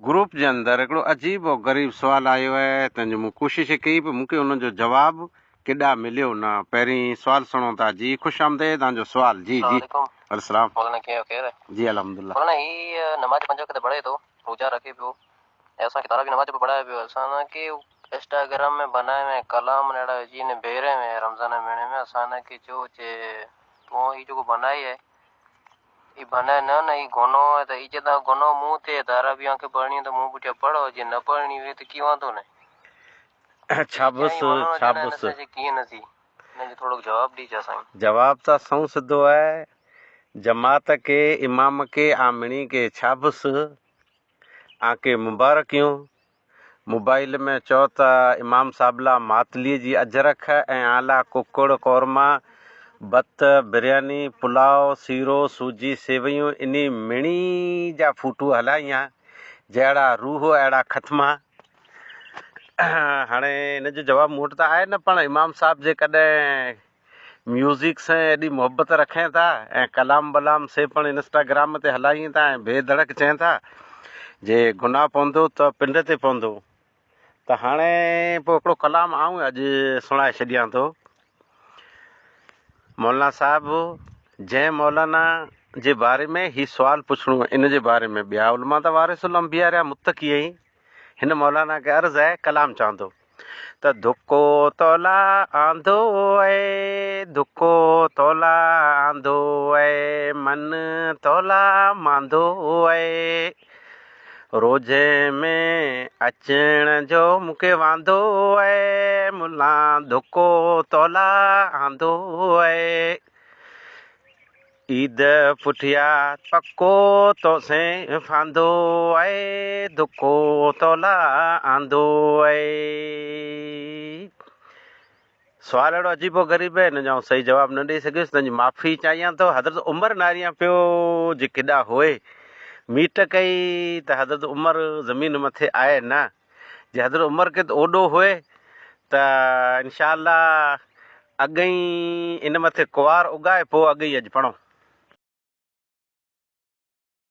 Group जे अंदरि हिकिड़ो अजीब और ग़रीब सुवाल आयो है, तंहिंजो मूं कोशिशि कई पर मूंखे उन जो जवाबु केॾा मिलियो न। पहिरीं सुवाल सुणो था जी। ख़ुशि आमदेद तव्हांजो सुवाल जी। जी अलसलाम जी अलहमदुल्ला। मौलाना ही नमाज पंज वक़्त पढ़े तो रोजा रखे पियो ऐं असांखे तारा बि नमाज पढ़ाए पियो। असां के इंस्टाग्राम में बनाए में कलाम अहिड़ा विझी ने भेरे में रमज़ान महीने में असांखे चयो चे तूं ही जेको बनाई आहे ई बनाए न ई गोनो है तो ई चेता गोनो मुंह ते तारा भी आंखे पढ़नी तो मुंह पुठिया पढ़ो जे न पढ़नी हुई तो की वांदो न। छाबुस छाबुस कीअं न थी हिनजो थोरो जवाब ॾिजां साईं। जवाब त सऊं सिधो आहे। जमात के इमाम के आमणी के छाबुस आके मुबारकियूं। मोबाइल में चओ त इमाम साबला मातली जी अजरख ऐं आला कुकड़ कौरमा बत बिरयानी पुलाव सीरो सूजी सेवयूं इन मिणी जा फूटू हलाइया जहिड़ा रूह अहिड़ा ख़त्मा। हाणे हिन जो जवाबु मूं वटि त आहे न, पण इमाम साहब जे कॾहिं म्यूज़िक सां एॾी मोहबत रखें था ऐं कलाम बलाम से पण इंस्टाग्राम ते हलाइनि था ऐं बेधड़क चवनि था जे गुनाह पवंदो त पिंड ते पवंदो। त हाणे पोइ हिकिड़ो कलाम आऊं अॼु सुणाए छॾियां थो। मौलाना साहिबु जंहिं मौलाना जे बारे में ही सुवाल पुछणो इन जे बारे में ॿिया उलमा त वारिसुल अंबिया रहिया मुत्तकी आई। हिन मौलाना खे अर्ज़ु आहे, कलाम चवां थो त दुको तोला आंधो आहे दुको तोला आंधो आहे मन तोला मांधो आहे रोज़े में अचण जो मूंखे वांदो आहे मुला दुको तोला आंधो आहे ईद पुठिया पको तोसें फांदो आहे दुको तोला आंधो आहे। सुवाल अहिड़ो अजीबो ग़रीब आहे, हिन जो सही जवाबु न ॾेई सघियुसि, तंहिंजी माफ़ी चाहियां थो। हज़रत उमर नारियां पियो जे केॾा होए मीट कई त हज़रत उमर ज़मीन मथे आहे न। जे हज़रत उमर खे त ओॾो होए त इंशा अल्लाह अॻई इन मथे कुवार उगाए पोइ अॻई अॼु पढ़ूं।